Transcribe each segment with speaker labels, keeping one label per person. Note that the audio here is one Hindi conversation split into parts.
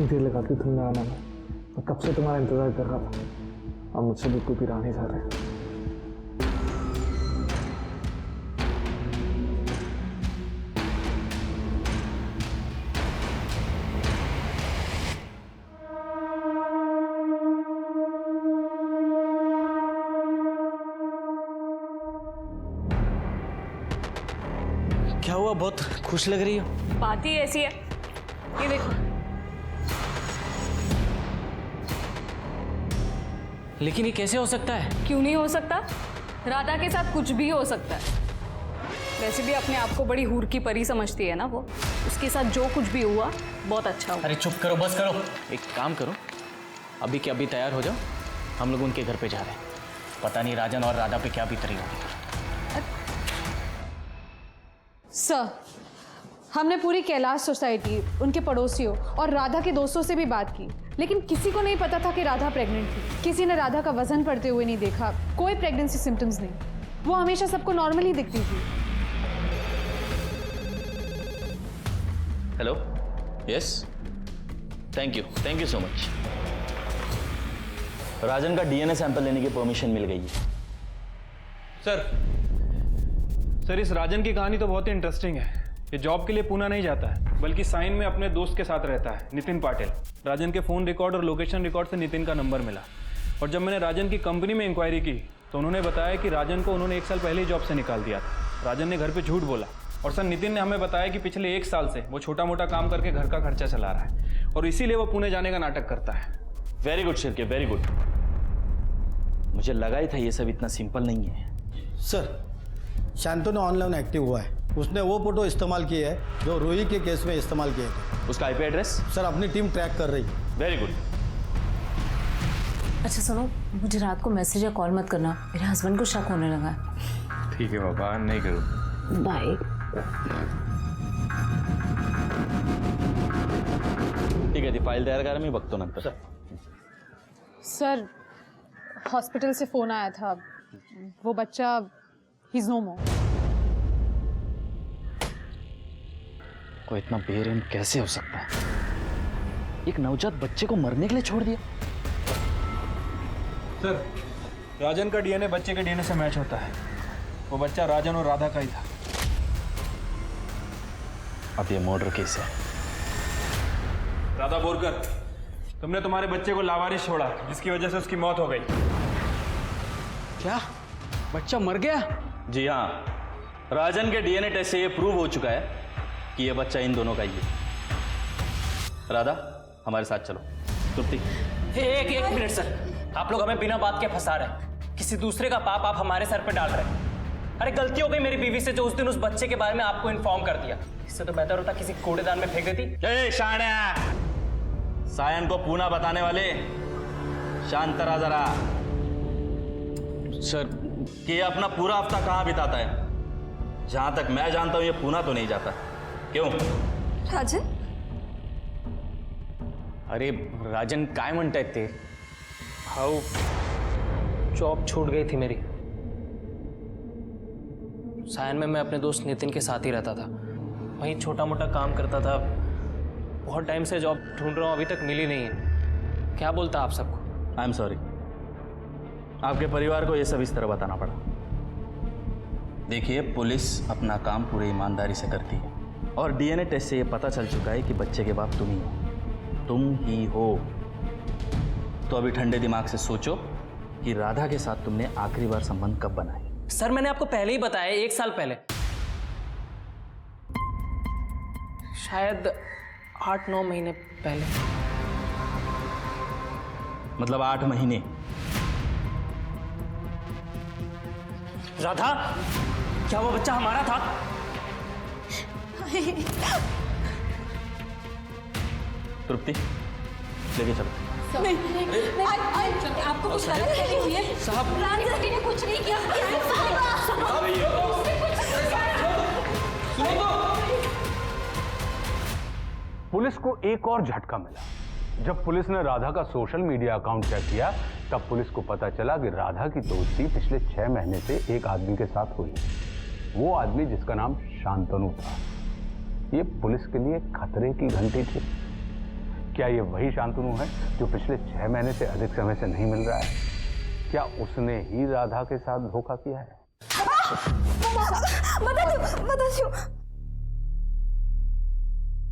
Speaker 1: इतनी देर लगा दी तुमने आने में। मैं कब से तुम्हारा इंतजार कर रहा था। अब मुझसे बिल्कुल भी रहा नहीं जा रहे।
Speaker 2: क्या हुआ, बहुत खुश लग रही हो?
Speaker 3: बात ही ऐसी है, ये देखो।
Speaker 2: लेकिन ये कैसे हो सकता है?
Speaker 3: क्यों नहीं हो सकता? राधा के साथ कुछ भी हो सकता है। वैसे भी अपने आप को बड़ी हूर की परी समझती है ना वो। उसके साथ जो कुछ भी हुआ बहुत अच्छा हुआ।
Speaker 2: अरे चुप करो, बस करो। एक काम करो, अभी के अभी तैयार हो जाओ, हम लोग उनके घर पे जा रहे हैं। पता नहीं राजन और राधा पे क्या बीत रही होगी।
Speaker 4: सर, हमने पूरी कैलाश सोसाइटी, उनके पड़ोसियों और राधा के दोस्तों से भी बात की, लेकिन किसी को नहीं पता था कि राधा प्रेग्नेंट थी। किसी ने राधा का वजन बढ़ते हुए नहीं देखा, कोई प्रेगनेंसी सिम्टम्स नहीं। वो हमेशा सबको नॉर्मल ही दिखती थी।
Speaker 2: Hello, yes, thank you so much. Rajan का डीएनए सैंपल लेने की परमिशन मिल गई है।
Speaker 1: सर, इस राजन की कहानी तो बहुत ही इंटरेस्टिंग है। ये जॉब के लिए पुणे नहीं जाता है, बल्कि साइन में अपने दोस्त के साथ रहता है, नितिन पाटिल। राजन के फ़ोन रिकॉर्ड और लोकेशन रिकॉर्ड से नितिन का नंबर मिला, और जब मैंने राजन की कंपनी में इंक्वायरी की तो उन्होंने बताया कि राजन को उन्होंने 1 साल पहले ही जॉब से निकाल दिया था। राजन ने घर पे झूठ बोला, और सर नितिन ने हमें बताया कि पिछले 1 साल से वो छोटा मोटा काम करके घर का खर्चा चला रहा है, और इसीलिए वो पुणे जाने का नाटक करता है।
Speaker 2: Very good Shirke, very good. मुझे लगा ही था ये सब इतना सिंपल नहीं है।
Speaker 5: सर, शांतनु ऑनलाइन एक्टिव हुआ है। उसने वो फोटो इस्तेमाल किए है जो रोही के केस में इस्तेमाल किए थे।
Speaker 2: उसका आईपी एड्रेस?
Speaker 5: सर, अपनी टीम ट्रैक कर रही है।
Speaker 2: Very good.
Speaker 6: अच्छा सुनो, मुझे रात को मैसेज या कॉल मत करना, मेरे हस्बैंड को शक होने लगा है।
Speaker 7: ठीक है बाबा, नहीं करूँ।
Speaker 6: बाय।
Speaker 2: ठीक है, ती फाईल तयार करा, मी बघतो नंतर।
Speaker 4: सर, हॉस्पिटल से फ़ोन आया था, वो बच्चा ही इज़ नो मोर।
Speaker 2: कोई इतना बेरहम कैसे हो सकता है? एक नवजात बच्चे को मरने के लिए छोड़ दिया।
Speaker 1: सर, राजन का डीएनए बच्चे के डीएनए से मैच होता है। वो बच्चा राजन और राधा का ही था।
Speaker 2: अब ये मर्डर केस है।
Speaker 1: राधा बोरकर, तुमने तुम्हारे बच्चे को लावारिस छोड़ा, जिसकी वजह से उसकी मौत हो गई।
Speaker 2: क्या? बच्चा मर गया? जी हाँ, राजन के डीएनए टेस्ट से ये प्रूव हो चुका है कि ये बच्चा इन दोनों का ही है। राधा, हमारे साथ चलो। तृप्ति।
Speaker 8: एक मिनट सर, आप लोग हमें बिना बात के फंसा रहे हैं। किसी दूसरे का पाप आप हमारे सर पे डाल रहे हैं। अरे गलती हो गई मेरी बीवी से, जो उस दिन उस बच्चे के बारे में आपको इन्फॉर्म कर दिया। इससे तो बेहतर होता किसी कूड़ेदान में फेंक देती।
Speaker 2: ए शाण्या, सायन को पूना बताने वाले, शांत रहा जरा। सर, कि ये अपना पूरा हफ्ता कहाँ बिताता है? जहां तक मैं जानता हूं ये पूना तो नहीं जाता। क्यों?
Speaker 6: राजन?
Speaker 8: अरे राजन काय म्हणतायत ते? हाऊ जॉब छूट गई थी मेरी। सायन में मैं अपने दोस्त नितिन के साथ ही रहता था, वहीं छोटा मोटा काम करता था। बहुत टाइम से जॉब ढूंढ रहा हूँ, अभी तक मिली नहीं है। क्या बोलता आप सबको?
Speaker 2: आई एम सॉरी, आपके परिवार को ये सब इस तरह बताना पड़ा। देखिए, पुलिस अपना काम पूरी ईमानदारी से करती है, और डीएनए टेस्ट से ये पता चल चुका है कि बच्चे के बाप तुम ही हो। तुम ही हो। तो अभी ठंडे दिमाग से सोचो कि राधा के साथ तुमने आखिरी बार संबंध कब बनाए?
Speaker 8: सर मैंने आपको पहले ही बताया, 1 साल पहले, शायद 8-9 महीने पहले।
Speaker 2: मतलब 8 महीने?
Speaker 8: राधा, क्या वो बच्चा हमारा था?
Speaker 2: तृप्ति, लेके चलो।
Speaker 6: आपको कुछ गलत फहमी हुई है?
Speaker 8: साहब,
Speaker 6: राजन ने कुछ नहीं किया।
Speaker 7: पुलिस को एक और झटका मिला। जब पुलिस ने राधा का सोशल मीडिया अकाउंट चेक किया, तब पुलिस को पता चला कि राधा की दोस्ती पिछले 6 महीने से एक आदमी के साथ हुई। वो आदमी जिसका नाम शांतनु था। ये पुलिस के लिए खतरे की घंटी थी, क्या ये वही शांतनु है जो पिछले 6 महीने से अधिक समय से नहीं मिल रहा है? क्या उसने ही राधा के साथ धोखा किया है?
Speaker 4: बता दो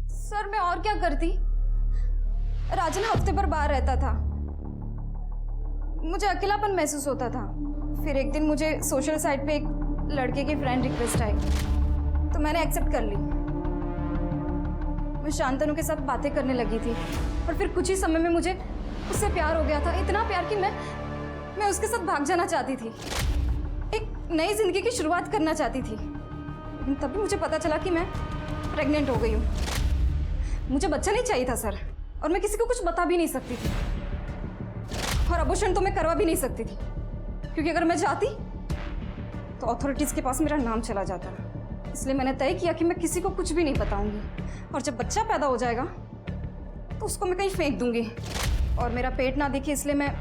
Speaker 4: सर, मैं और क्या करती? राजन हफ्ते भर बाहर रहता था, मुझे अकेलापन महसूस होता था। फिर एक दिन मुझे सोशल साइट पे एक लड़के की फ्रेंड रिक्वेस्ट आई, तो मैंने एक्सेप्ट कर ली। मैं शांतनु के साथ बातें करने लगी थी और फिर कुछ ही समय में मुझे उससे प्यार हो गया था, इतना प्यार कि मैं उसके साथ भाग जाना चाहती थी, एक नई जिंदगी की शुरुआत करना चाहती थी। लेकिन तभी मुझे पता चला कि मैं प्रेग्नेंट हो गई हूँ। मुझे बच्चा नहीं चाहिए था सर, और मैं किसी को कुछ बता भी नहीं सकती थी, और अबॉर्शन तो मैं करवा भी नहीं सकती थी, क्योंकि अगर मैं जाती तो अथॉरिटीज़ के पास मेरा नाम चला जाता। इसलिए मैंने तय किया कि मैं किसी को कुछ भी नहीं बताऊंगी, और जब बच्चा पैदा हो जाएगा तो उसको मैं कहीं फेंक दूंगी। और मेरा पेट ना दिखे इसलिए मैं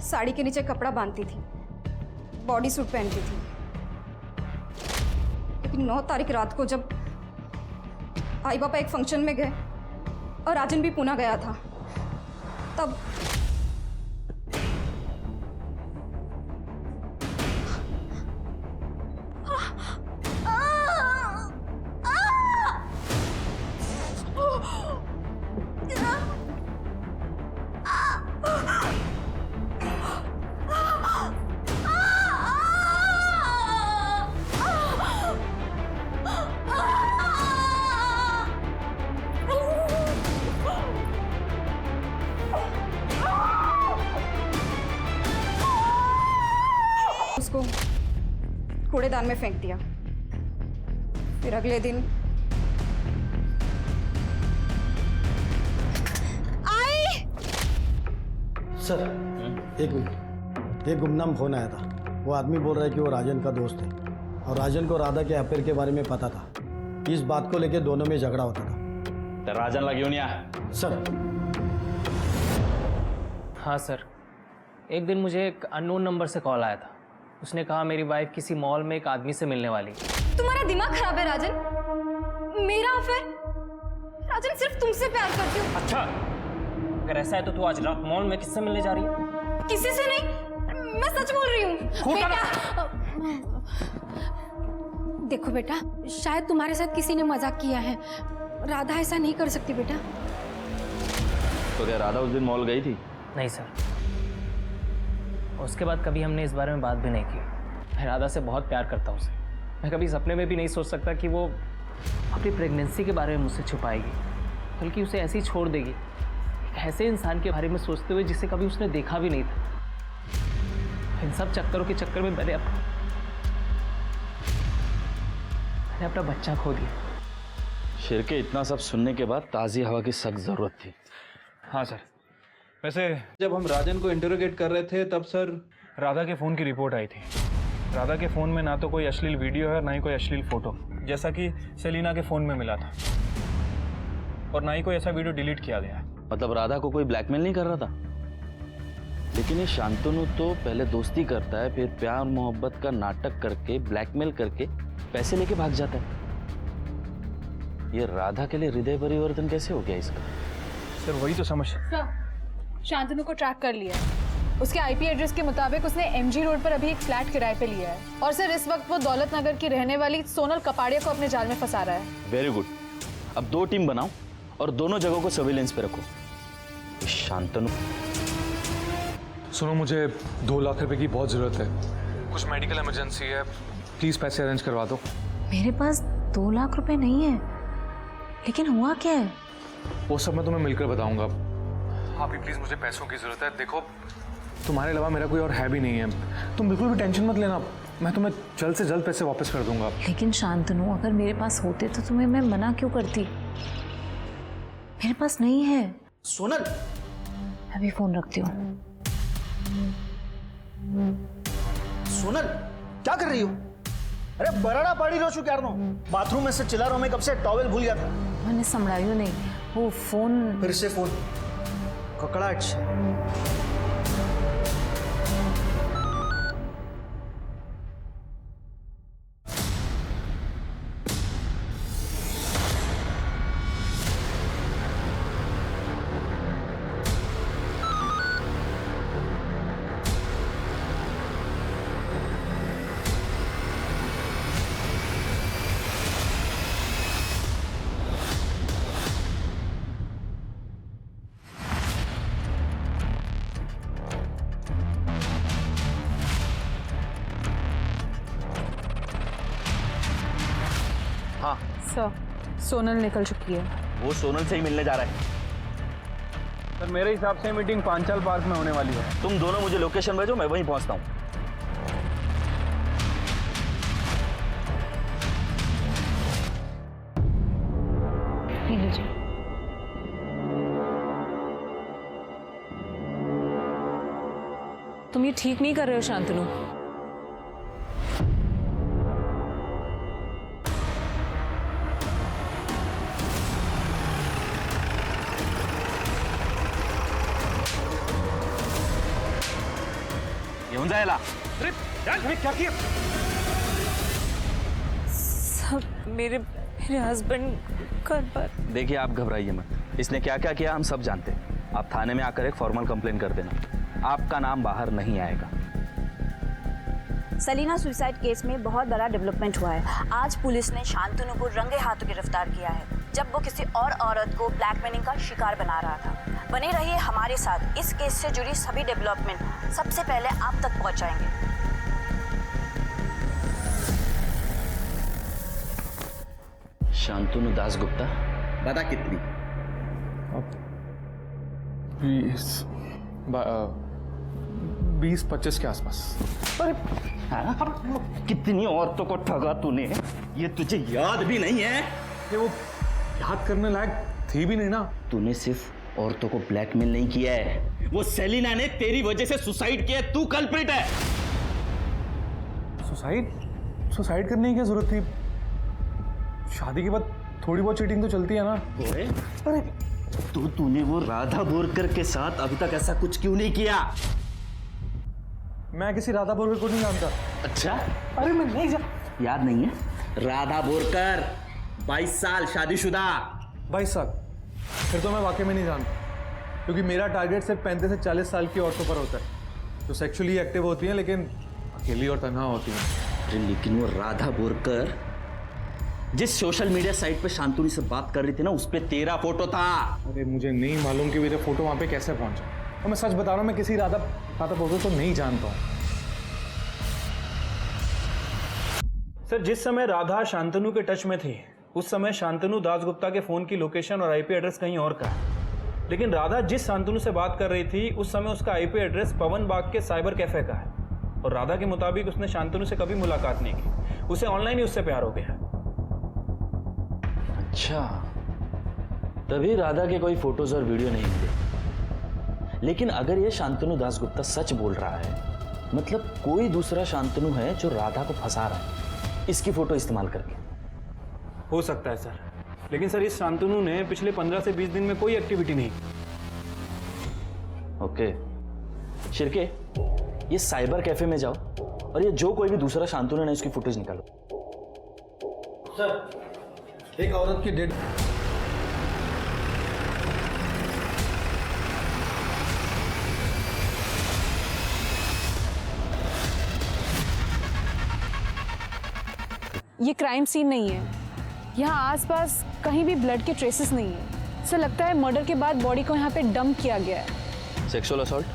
Speaker 4: साड़ी के नीचे कपड़ा बांधती थी, बॉडी सूट पहनती थी। लेकिन 9 तारीख रात को जब भाई पापा एक फंक्शन में गए और राजन भी पुणे गया था, तब उसको कूड़ेदान में फेंक दिया। फिर अगले दिन
Speaker 5: सर एक मिनट, एक गुमनाम फोन आया था। वो आदमी बोल रहा है कि वो राजन का दोस्त है, और राजन को राधा के अफेयर के बारे में पता था। इस बात को लेकर दोनों में झगड़ा होता था।
Speaker 2: तो राजन ला घेऊन या
Speaker 5: सर
Speaker 8: हाँ सर, एक दिन मुझे एक अननोन नंबर से कॉल आया था। उसने कहा मेरी वाइफ किसी मॉल में एक आदमी से मिलने वाली।
Speaker 4: तुम्हारा दिमाग खराब है राजन, मेरा अफेयर? राजन सिर्फ तुमसे प्यार करती हूँ।
Speaker 8: अच्छा, अगर ऐसा है तो तू आज रात मॉल में किससे मिलने जा रही है?
Speaker 4: किसी से नहीं, मैं सच बोल रही हूँ।
Speaker 9: बेटा देखो बेटा, शायद तुम्हारे साथ किसी ने मजाक किया है। राधा ऐसा नहीं कर सकती बेटा।
Speaker 2: तो क्या राधा उस दिन मॉल गई थी?
Speaker 8: नहीं सर, उसके बाद कभी हमने इस बारे में बात भी नहीं की। मैं राधा से बहुत प्यार करता हूँ उसे। मैं कभी सपने में भी नहीं सोच सकता कि वो अपनी प्रेगनेंसी के बारे में मुझसे छुपाएगी, बल्कि उसे ऐसे ही छोड़ देगी, एक ऐसे इंसान के बारे में सोचते हुए जिसे कभी उसने देखा भी नहीं था। इन सब चक्करों के चक्कर में मैंने अपना बच्चा खो दिया।
Speaker 2: शेर के इतना सब सुनने के बाद ताज़ी हवा की सख्त ज़रूरत थी।
Speaker 1: हाँ सर, वैसे जब हम राजन को इंटरोगेट कर रहे थे तब सर राधा के फ़ोन की रिपोर्ट आई थी। राधा के फ़ोन में ना तो कोई अश्लील वीडियो है, ना ही कोई अश्लील फ़ोटो, जैसा कि सेलिना के फ़ोन में मिला था, और ना ही कोई ऐसा वीडियो डिलीट किया गया है।
Speaker 2: मतलब राधा को कोई ब्लैकमेल नहीं कर रहा था? लेकिन ये शांतनु तो पहले दोस्ती करता है, फिर प्यार मोहब्बत का नाटक करके ब्लैकमेल करके पैसे लेके भाग जाता है। ये राधा के लिए हृदय परिवर्तन कैसे हो गया इसका?
Speaker 1: सर वही तो समझ।
Speaker 4: शांतनु को ट्रैक कर लिया है। उसके आईपी एड्रेस के मुताबिक उसने एमजी रोड पर अभी एक फ्लैट किराए पे लिया है, और सर इस वक्त वो दौलत नगर की रहने वाली सोनल कपाड़िया को अपने जाल में फंसा रहा है।
Speaker 2: Very good. अब 2 टीम बनाओ और दोनों जगहों को सर्विलेंस पे रखो। शांतनु,
Speaker 10: सुनो, मुझे 2 लाख रुपए की बहुत ज़रूरत है। कुछ मेडिकल इमरजेंसी है, प्लीज़ पैसे अरेंज करवा दो।
Speaker 6: मेरे पास 2 लाख रुपए नहीं है, लेकिन हुआ क्या है?
Speaker 10: वो सब मैं तुम्हें मिलकर बताऊंगा। अभी प्लीज़ मुझे पैसों की ज़रूरत है। देखो, तुम्हारे अलावा मेरा कोई और है भी नहीं है। तुम बिल्कुल भी टेंशन मत लेना, मैं तुम्हें जल्द से जल्द पैसे वापस कर दूंगा।
Speaker 6: लेकिन शांतनु, अगर मेरे पास होते तो तुम्हें मैं मना क्यों करती? मेरे पास नहीं है।
Speaker 5: सोनल,
Speaker 6: अभी फोन रखती हूँ।
Speaker 11: सोनल, क्या कर रही हो? अरे बराड़ा पाड़ी रो चुके यार, बाथरूम में से चिल्ला रहा हूं मैं कब से, टॉवेल भूल गया था।
Speaker 6: मैंने संभळायो नहीं, वो फोन
Speaker 11: फिर से फोन ककड़ाहट से।
Speaker 4: सर, सोनल निकल चुकी है।
Speaker 2: वो सोनल से ही मिलने जा रहा है।
Speaker 1: सर मेरे हिसाब से मीटिंग पांचाल पार्क में होने वाली है।
Speaker 2: तुम दोनों मुझे लोकेशन भेजो, मैं वहीं पहुंचता हूँ।
Speaker 6: ये लीजिए।
Speaker 3: तुम ये ठीक नहीं कर रहे हो शांतनु।
Speaker 2: येऊन जायला।
Speaker 10: क्या किया?
Speaker 6: सब मेरे हस्बैंड घर पर।
Speaker 2: देखिए आप घबराइए मत, इसने क्या क्या किया हम सब जानते हैं। आप थाने में आकर एक फॉर्मल कंप्लेन कर देना, आपका नाम बाहर नहीं आएगा।
Speaker 12: सलीना सुसाइड केस में बहुत बड़ा डेवलपमेंट हुआ है। आज पुलिस ने शांतनु को रंगे हाथों गिरफ्तार किया है, जब वो किसी और औरत को ब्लैकमेलिंग का शिकार बना रहा था। बने रहिए हमारे साथ, इस केस से जुड़ी सभी डेवलपमेंट सबसे पहले आप तक पहुंचाएंगे।
Speaker 2: शांतनु दास गुप्ता, बता कितनी?
Speaker 10: 20-25 के आसपास।
Speaker 2: कितनी औरतों को ठगा तूने, ये तुझे याद भी नहीं है?
Speaker 10: ये वो याद करने लायक थी भी नहीं ना।
Speaker 2: तूने सिर्फ औरतों को ब्लैकमेल नहीं किया है, वो सेलिना ने तेरी वजह से सुसाइड किया, तू कल्प्रिट है।
Speaker 10: सुसाइड करने की क्या जरूरत थी? शादी के बाद थोड़ी बहुत चीटिंग तो चलती है ना।
Speaker 2: अरे तूने वो राधा बोरकर के साथ अभी तक ऐसा कुछ क्यों नहीं किया?
Speaker 10: मैं किसी राधा बोरकर को नहीं जानता।
Speaker 2: अच्छा,
Speaker 10: अरे मैं नहीं
Speaker 2: याद नहीं है? राधा बोरकर 22 साल शादीशुदा।
Speaker 10: 22 साल? फिर तो मैं वाकई में नहीं जानता, क्योंकि मेरा टारगेट सिर्फ 35 से 40 साल की औरतों पर होता है, जो सेक्सुअली एक्टिव होती हैं लेकिन अकेली और तन्हा होती हैं।
Speaker 2: लेकिन वो राधा बोरकर जिस सोशल मीडिया साइट पे शांतनु से बात कर रही थी ना, उस पे तेरा फोटो था।
Speaker 10: अरे मुझे नहीं मालूम कि मेरा फोटो वहां पे कैसे पहुंचा, और मैं सच बता रहा हूँ, मैं किसी राधा बोरकर को नहीं जानता हूँ।
Speaker 1: सर जिस समय राधा शांतनु के टच में थी, उस समय शांतनु दासगुप्ता के फोन की लोकेशन और आईपी एड्रेस कहीं और का है। लेकिन राधा जिस शांतनु से बात कर रही थी, उस समय उसका आईपी एड्रेस पवन बाग के साइबर कैफे का है। और राधा के मुताबिक उसने शांतनु से कभी मुलाकात नहीं की, उसे ऑनलाइन ही उससे प्यार हो गया।
Speaker 2: अच्छा, तभी राधा के कोई फोटोज और वीडियो नहीं मिले। लेकिन अगर ये शांतनु दासगुप्ता सच बोल रहा है, मतलब कोई दूसरा शांतनु है जो राधा को फंसा रहा है इसकी फोटो इस्तेमाल करके।
Speaker 1: हो सकता है सर, लेकिन सर इस शांतनु ने पिछले 15 से 20 दिन में कोई एक्टिविटी नहीं की।
Speaker 2: ओके शिरके, ये साइबर कैफे में जाओ और ये जो कोई भी दूसरा शांतनु है उसकी फुटेज निकालो।
Speaker 5: सर एक औरत की डेड
Speaker 4: ये क्राइम सीन नहीं है। यहाँ आसपास कहीं भी ब्लड के ट्रेसेस नहीं है। सर लगता है मर्डर के बाद बॉडी को यहाँ पे डंप किया गया है।
Speaker 2: Sexual assault?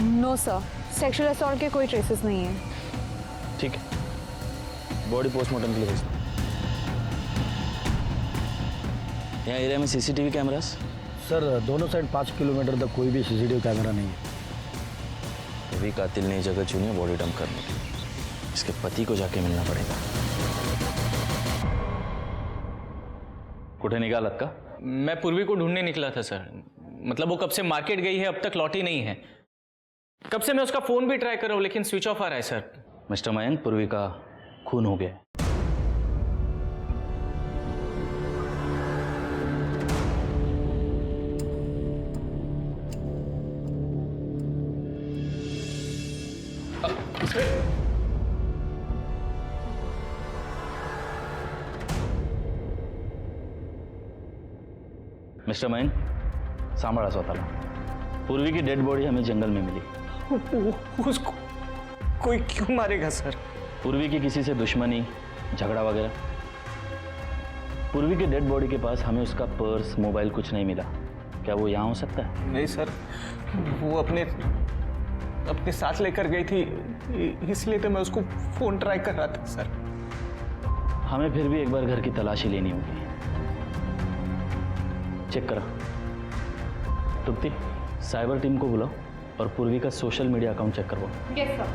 Speaker 4: No sir, sexual assault के कोई ट्रेसेस नहीं है।
Speaker 2: ठीक है, बॉडी पोस्टमार्टम के लिए भेजता हूं। यहाँ एरिया में सीसीटीवी कैमरास?
Speaker 5: सर दोनों साइड 5 किलोमीटर तक कोई भी सीसीटीवी कैमरा नहीं है।
Speaker 2: तभी कातिल ने जगह चुनी है बॉडी डंप करने की। इसके पति को जाके मिलना पड़ेगा। कुठे निकालत का?
Speaker 8: मैं पूर्वी को ढूंढने निकला था सर। मतलब वो कब से मार्केट गई है, अब तक लौटी नहीं है। कब से मैं उसका फोन भी ट्राई कर रहा हूं, लेकिन स्विच ऑफ आ रहा है सर।
Speaker 2: मिस्टर मयंक, पूर्वी का खून हो गया। मिस्टर मयंक, सांभाळा स्वतःला। पूर्वी की डेड बॉडी हमें जंगल में मिली।
Speaker 8: उसको कोई क्यों मारेगा सर?
Speaker 2: पूर्वी की किसी से दुश्मनी, झगड़ा वगैरह? पूर्वी के डेड बॉडी के पास हमें उसका पर्स, मोबाइल कुछ नहीं मिला। क्या वो यहाँ हो सकता है?
Speaker 8: नहीं सर, वो अपने साथ लेकर गई थी, इसलिए तो मैं उसको फोन ट्राई कर रहा था सर।
Speaker 2: हमें फिर भी एक बार घर की तलाशी लेनी होगी। चेक करा। तुप्ति, साइबर टीम को बुलाओ और पूर्वी का सोशल मीडिया अकाउंट चेक करवाओ।
Speaker 4: Yes sir.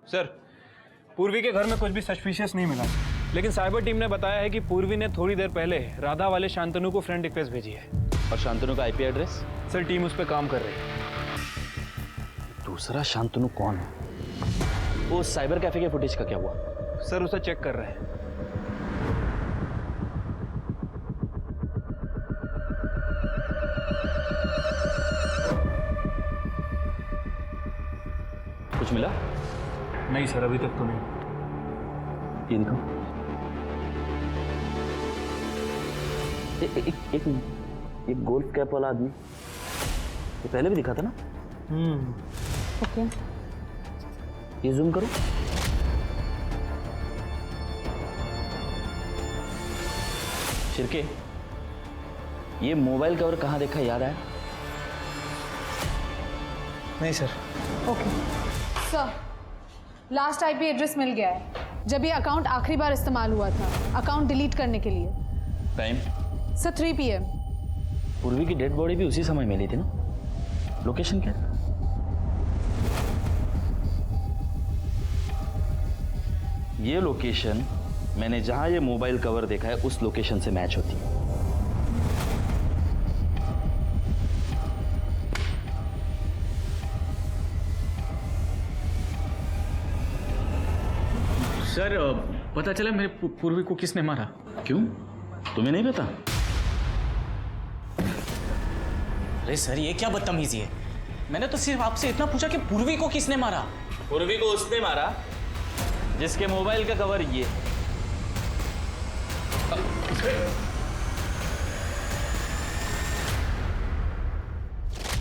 Speaker 1: सर, पूर्वी के घर में कुछ भी सस्पिशियस नहीं मिला, लेकिन साइबर टीम ने बताया है कि पूर्वी ने थोड़ी देर पहले राधा वाले शांतनु को फ्रेंड रिक्वेस्ट भेजी है।
Speaker 2: और शांतनु का आईपी एड्रेस?
Speaker 1: सर, टीम उस पर काम कर रही है।
Speaker 2: दूसरा शांतनु कौन है? वो साइबर कैफे के फुटेज का क्या हुआ?
Speaker 1: सर, उसे चेक कर रहे हैं।
Speaker 2: कुछ मिला?
Speaker 1: नहीं सर, अभी तक तो नहीं।
Speaker 2: ये दिखाओ। एक मिनट, ये गोल्फ कैप वाला आदमी ये पहले भी दिखा था ना?
Speaker 4: ओके।
Speaker 2: ये जूम करो। शिरके, ये मोबाइल कवर कहाँ देखा, याद आया?
Speaker 11: नहीं सर।
Speaker 4: Okay sir, last IP address मिल गया है, जब ये अकाउंट आखिरी बार इस्तेमाल हुआ था अकाउंट डिलीट करने के लिए।
Speaker 2: टाइम?
Speaker 4: Sir 3 PM।
Speaker 2: पूर्वी की डेड बॉडी भी उसी समय मिली थी ना? लोकेशन क्या? ये लोकेशन मैंने जहां ये मोबाइल कवर देखा है उस लोकेशन से मैच होती है।
Speaker 8: सर, पता चला मेरे पूर्वी को किसने मारा।
Speaker 2: क्यों, तुम्हें नहीं पता?
Speaker 8: अरे सर, ये क्या बदतमीजी है। मैंने तो सिर्फ आपसे इतना पूछा कि पूर्वी को किसने मारा।
Speaker 2: पूर्वी को उसने मारा जिसके मोबाइल का कवर ये।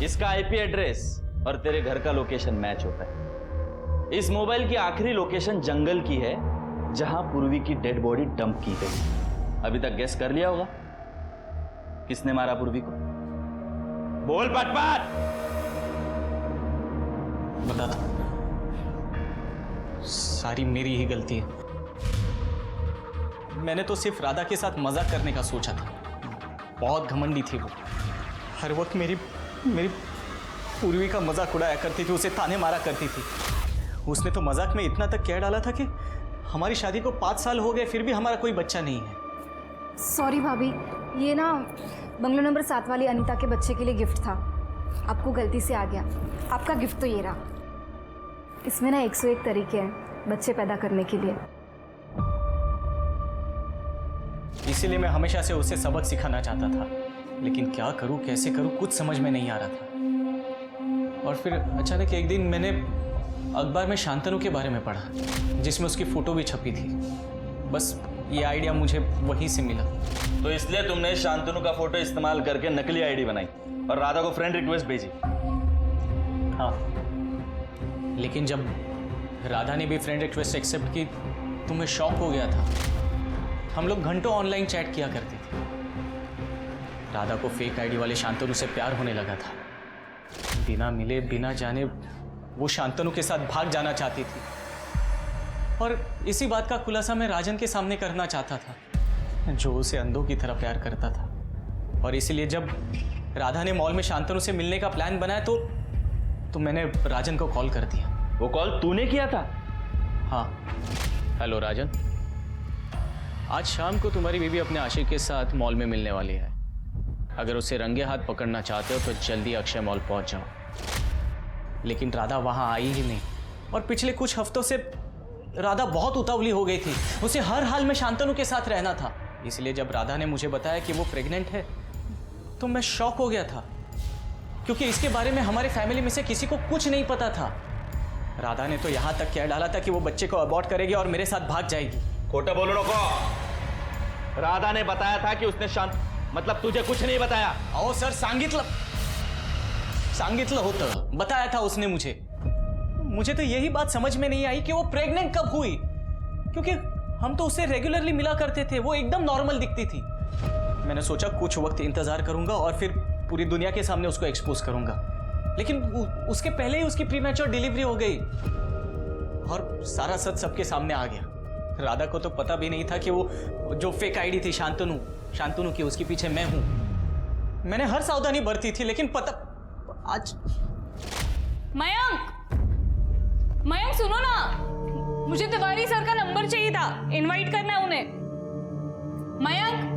Speaker 2: इसका आईपी एड्रेस और तेरे घर का लोकेशन मैच होता है। इस मोबाइल की आखिरी लोकेशन जंगल की है जहां पूर्वी की डेड बॉडी डंप की गई। अभी तक गेस कर लिया होगा किसने मारा पूर्वी को? बोल पटपट।
Speaker 8: बता दो। सारी मेरी ही गलती है। मैंने तो सिर्फ राधा के साथ मजाक करने का सोचा था। बहुत घमंडी थी वो। हर वक्त मेरी पूर्वी का मजाक उड़ाया करती थी, उसे ताने मारा करती थी। उसने तो मजाक में इतना तक कह डाला था कि हमारी शादी को 5 साल हो गए फिर भी हमारा कोई बच्चा नहीं है।
Speaker 9: सॉरी भाभी, ये ना बंगलो नंबर 7 वाली अनीता के बच्चे के लिए गिफ्ट था, आपको गलती से आ गया। आपका गिफ्ट तो ये रहा। इसमें ना 101 तरीके हैं बच्चे पैदा करने के लिए।
Speaker 8: इसीलिए मैं हमेशा से उसे सबक सिखाना चाहता था, लेकिन क्या करूं कैसे करूं कुछ समझ में नहीं आ रहा था। और फिर अचानक एक दिन मैंने अखबार में शांतनु के बारे में पढ़ा, जिसमें उसकी फोटो भी छपी थी। बस ये आइडिया मुझे वहीं से मिला।
Speaker 2: तो इसलिए तुमने शांतनु का फोटो इस्तेमाल करके नकली आईडी बनाई और राधा को फ्रेंड रिक्वेस्ट भेजी?
Speaker 8: हाँ, लेकिन जब राधा ने भी फ्रेंड रिक्वेस्ट एक्सेप्ट की तो मैं शॉक हो गया था। हम लोग घंटों ऑनलाइन चैट किया करते थे। राधा को फेक आईडी वाले शांतनु से प्यार होने लगा था। बिना मिले बिना जाने वो शांतनु के साथ भाग जाना चाहती थी, और इसी बात का खुलासा मैं राजन के सामने करना चाहता था, जो उसे अंधों की तरह प्यार करता था। और इसीलिए जब राधा ने मॉल में शांतनु से मिलने का प्लान बनाया तो मैंने राजन को कॉल कर दिया।
Speaker 2: वो कॉल तूने किया था?
Speaker 8: हाँ। हेलो राजन, आज शाम को तुम्हारी बीवी अपने आशिक के साथ मॉल में मिलने वाली है। अगर उसे रंगे हाथ पकड़ना चाहते हो तो जल्दी अक्षय मॉल पहुंच जाओ। लेकिन राधा वहां आई ही नहीं, और पिछले कुछ हफ्तों से राधा बहुत उतावली हो गई थी। उसे हर हाल में शांतनु के साथ रहना था। इसलिए जब राधा ने मुझे बताया कि वो प्रेग्नेंट है तो मैं शॉक हो गया था, क्योंकि इसके बारे में हमारे फैमिली में से किसी को कुछ नहीं पता था। राधा ने तो यहां तक कह डाला था कि वो बच्चे को अबॉर्ट करेगी और मेरे साथ भाग जाएगी।
Speaker 2: खोटा बोलो नको। राधा ने बताया था कि उसने मतलब तुझे कुछ नहीं बताया?
Speaker 8: अहो सर, सांगितलं होतं, बताया था उसने मुझे। मुझे तो यही बात समझ में नहीं आई कि वो प्रेग्नेंट कब हुई, क्योंकि हम तो उससे रेगुलरली मिला करते थे। वो एकदम नॉर्मल दिखती थी। मैंने सोचा कुछ वक्त इंतजार करूंगा और फिर पूरी दुनिया के सामने उसको एक्सपोज करूंगा। लेकिन उसके पहले ही उसकी प्रीमैच्योर डिलीवरी हो गई और सारा सच सबके सामने आ गया। राधा को तो पता भी नहीं था कि वो जो फेक आईडी थी शांतनु की, उसके पीछे मैं हूं। मैंने हर सावधानी बरती थी, लेकिन पता आज।
Speaker 3: मयंक सुनो ना, मुझे तिवारी सर का नंबर चाहिए था, इनवाइट करना है उन्हें। मयंक,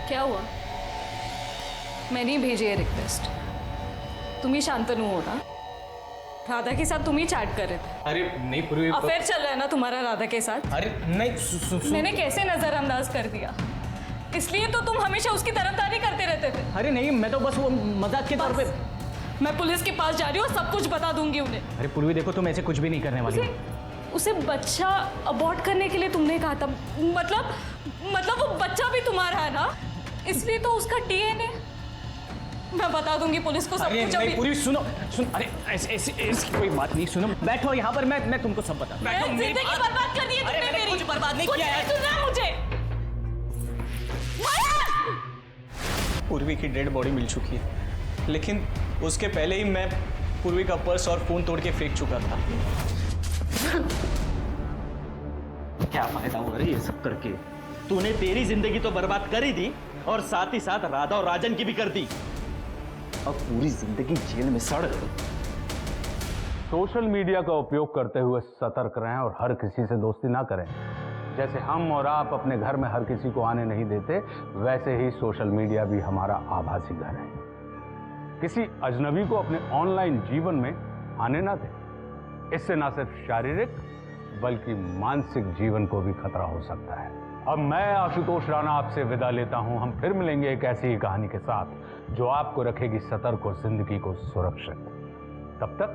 Speaker 3: क्या हुआ? मैंने ही भेजी है रिक्वेस्ट। तुम ही शांतनु हो ना? राधा के साथ तुम ही चैट कर रहे थे।
Speaker 8: अरे नहीं पूर्वी,
Speaker 3: अफेयर चल रहा है ना तुम्हारा राधा के साथ?
Speaker 8: अरे नहीं,
Speaker 3: मैंने कैसे नजरअंदाज कर दिया? इसलिए तो तुम हमेशा उसकी तरफदारी करते रहते थे।
Speaker 8: अरे नहीं, मैं तो बस वो मजाक के तौर पे।
Speaker 3: मैं पुलिस के पास जा रही हूँ, सब कुछ बता दूंगी उन्हें।
Speaker 8: अरे पूर्वी देखो, तुम ऐसे कुछ भी नहीं करने वाली।
Speaker 3: उसे बच्चा अबॉर्ट करने के लिए तुमने कहा था, मतलब वो बच्चा भी तुम्हारा है ना, इसलिए तो उसका डीएनए। मैं बता दूंगी पुलिस को सब कुछ।
Speaker 8: अभी पूरी सुन, अरे ऐसी कोई बात नहीं, सुनो, बैठो यहाँ पर, मैं तुमको सब बता। बैठो,
Speaker 3: जिंदगी बर्बाद कर दी है तुमने मेरी।
Speaker 8: कुछ बर्बाद नहीं किया है।
Speaker 3: सुनना मुझे।
Speaker 8: पूर्वी की डेड बॉडी मिल चुकी है, लेकिन उसके पहले ही मैं पूर्वी का पर्स और फोन तोड़ के फेंक चुका था।
Speaker 2: क्या फायदा हुआ रे ये सब करके? तूने तेरी जिंदगी तो बर्बाद कर ही दी और साथ ही साथ राधा और राजन की भी कर दी। अब पूरी जिंदगी जेल में सड़ गई।
Speaker 7: सोशल मीडिया का उपयोग करते हुए सतर्क रहें और हर किसी से दोस्ती ना करें। जैसे हम और आप अपने घर में हर किसी को आने नहीं देते, वैसे ही सोशल मीडिया भी हमारा आभासी घर है। किसी अजनबी को अपने ऑनलाइन जीवन में आने ना दें। इससे ना सिर्फ शारीरिक बल्कि मानसिक जीवन को भी खतरा हो सकता है। अब मैं आशुतोष राणा आपसे विदा लेता हूं। हम फिर मिलेंगे एक ऐसी ही कहानी के साथ जो आपको रखेगी सतर्क और जिंदगी को सुरक्षित। तब तक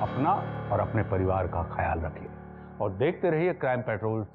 Speaker 7: अपना और अपने परिवार का ख्याल रखिए और देखते रहिए क्राइम पेट्रोल।